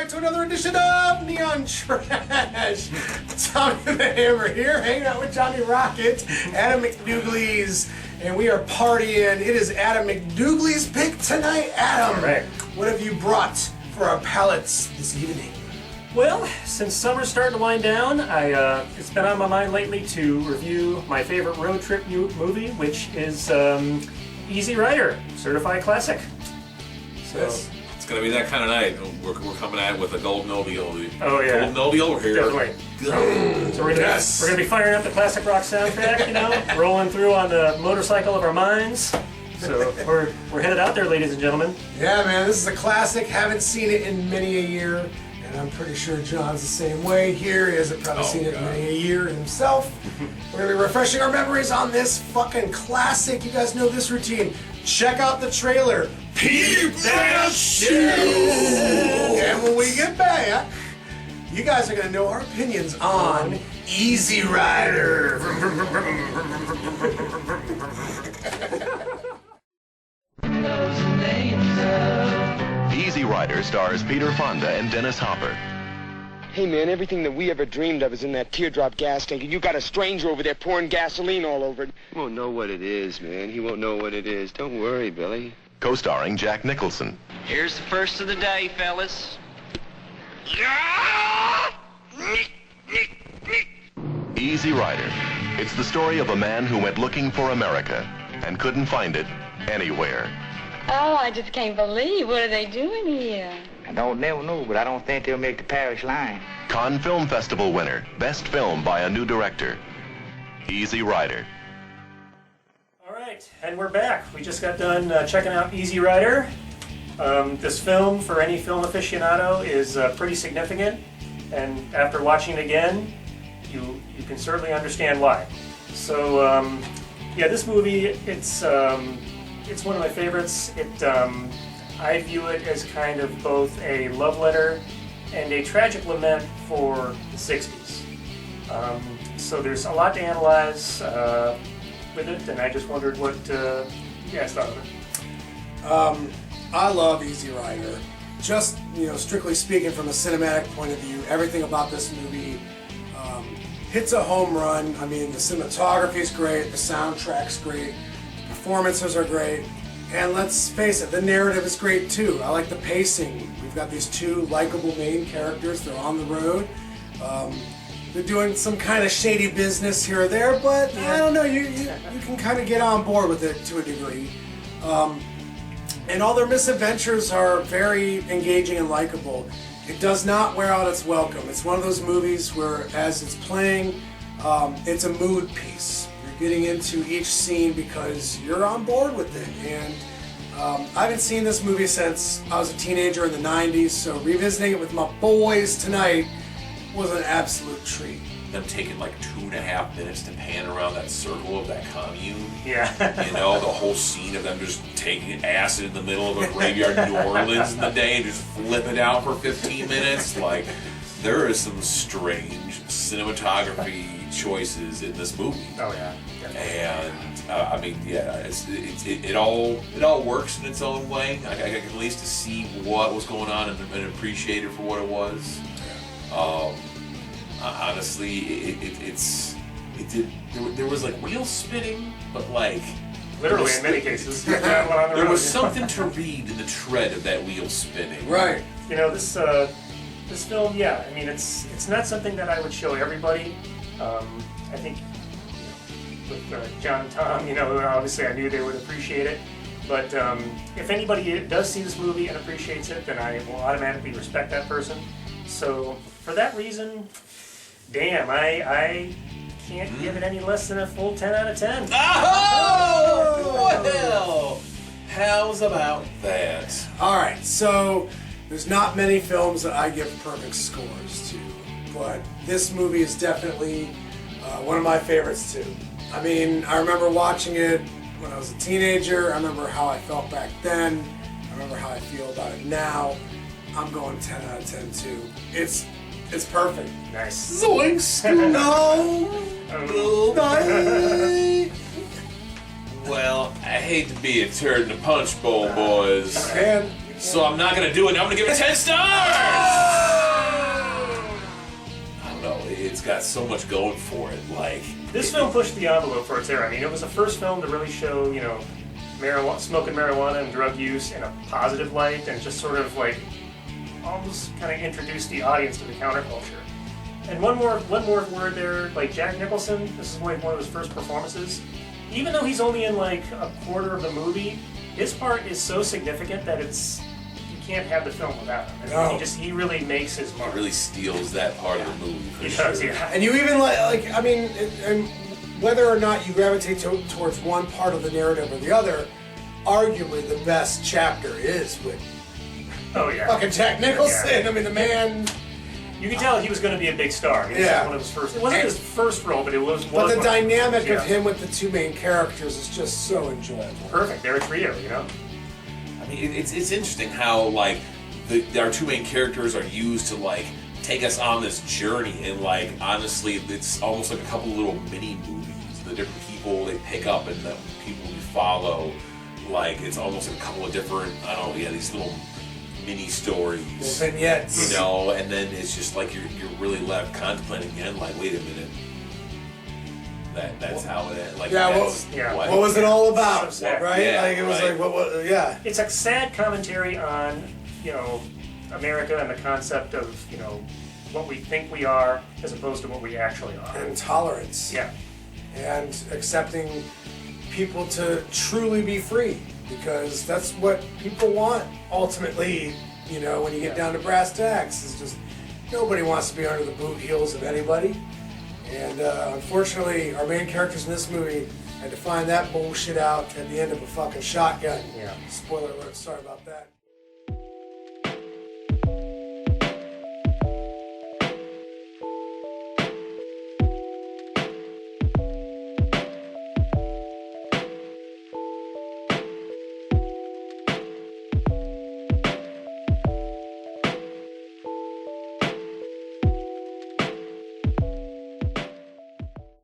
back to another edition of Neon Trash. Tommy the Hammer here, hanging out with Johnny Rocket, Adam Mc Doogleez, and we are partying. It is Adam Mc Doogleez's pick tonight. Adam, right. What have you brought for our palates this evening? Well, since summer's starting to wind down, it's been on my mind lately to review my favorite road trip movie, which is Easy Rider, certified classic. So. Yes. It's gonna be that kind of night. We're coming at it with a Golden Oldie. Oh yeah, Golden Oldie over here. Definitely. So we're gonna be firing up the classic rock soundtrack, you know, rolling through on the motorcycle of our minds. So we're headed out there, ladies and gentlemen. Yeah, man, this is a classic. Haven't seen it in many a year, and I'm pretty sure John's the same way here. He hasn't probably seen it in many a year himself. We're gonna be refreshing our memories on this fucking classic. You guys know this routine. Check out the trailer. Peep that shit! And when we get back, you guys are gonna know our opinions on Easy Rider. Easy Rider stars Peter Fonda and Dennis Hopper. Hey, man, everything that we ever dreamed of is in that teardrop gas tank, and you got a stranger over there pouring gasoline all over it. He won't know what it is, man. He won't know what it is. Don't worry, Billy. Co-starring Jack Nicholson. Here's the first of the day, fellas. Easy Rider. It's the story of a man who went looking for America and couldn't find it anywhere. Oh, I just can't believe. What are they doing here? I don't never know, but I don't think they'll make the parish line. Cannes Film Festival winner. Best film by a new director. Easy Rider. All right, and we're back. We just got done checking out Easy Rider. This film, for any film aficionado, is pretty significant, and after watching it again, you can certainly understand why. So, yeah, this movie, it's one of my favorites. I view it as kind of both a love letter and a tragic lament for the 60s. So there's a lot to analyze with it, and I just wondered what you guys thought of it. I love Easy Rider. Just, strictly speaking from a cinematic point of view, everything about this movie hits a home run. I mean, the cinematography's great, the soundtrack's great, the performances are great, and let's face it, the narrative is great too. I like the pacing. We've got these two likable main characters. They're on the road. They're doing some kind of shady business here or there, but I don't know, you can kind of get on board with it to a degree. And all their misadventures are very engaging and likable. It does not wear out its welcome. It's one of those movies where, as it's playing, it's a mood piece. You're getting into each scene because you're on board with it. And I haven't seen this movie since I was a teenager in the 90s, so revisiting it with my boys tonight was an absolute treat. Them taking like 2.5 minutes to pan around that circle of that commune. Yeah. The whole scene of them just taking acid in the middle of a graveyard in New Orleans in the day and just flipping out for 15 minutes. Like, there is some strange cinematography choices in this movie. Oh yeah. And I mean, yeah, it all works in its own way. I can at least see what was going on and appreciate it for what it was. Honestly, there was like wheel spinning, but like Literally in many cases. There was something to read in the tread of that wheel spinning. Right. This film, yeah, I mean, it's not something that I would show everybody. I think with John and Tom, obviously I knew they would appreciate it. But if anybody does see this movie and appreciates it, then I will automatically respect that person. So for that reason, damn, I can't give it any less than a full 10 out of 10. Oh! Well, how's about that? Alright, so there's not many films that I give perfect scores to, but this movie is definitely one of my favorites too. I mean, I remember watching it when I was a teenager. I remember how I felt back then. I remember how I feel about it now. I'm going 10 out of 10 too. It's perfect. Nice. Zoinks! No! Well, I hate to be a turd in a punch bowl, boys. And So I'm not going to do it. I'm going to give it 10 stars! just got so much going for it. Like This film pushed the envelope for its era. I mean, it was the first film to really show, you know, smoking marijuana and drug use in a positive light, and just sort of like almost kind of introduced the audience to the counterculture. And one more word there, like Jack Nicholson. This is like one of his first performances. Even though he's only in like a quarter of the movie, his part is so significant that you can't have the film without him. I mean, he really makes his mark. it really steals that part of the movie. For He sure. does, yeah. And you even I mean, and whether or not you gravitate towards one part of the narrative or the other, arguably the best chapter is with fucking Jack Nicholson. Yeah. I mean, the man. You can tell he was going to be a big star. He was one of his first. It wasn't his first role, but it was. But the dynamic of him with the two main characters is just so enjoyable. Perfect. They're a trio, you know. I mean, it's interesting how like our two main characters are used to like take us on this journey, and like honestly, it's almost like a couple little mini movies. The different people they pick up and the people we follow, like it's almost like a couple of different. I don't know. Yeah, these little mini stories, vignettes, you know, and then it's just like you're really left contemplating again. Like, wait a minute. That's how it is. Like, what was it all about? So right? Yeah, like it was like what? Yeah. It's a sad commentary on, you know, America and the concept of, you know, what we think we are as opposed to what we actually are. And tolerance. Yeah. And accepting people to truly be free, because that's what people want ultimately. You know, when you get down to brass tacks, it's just nobody wants to be under the boot heels of anybody. And unfortunately, our main characters in this movie had to find that bullshit out at the end of a fucking shotgun. Yeah. Spoiler alert, sorry about that.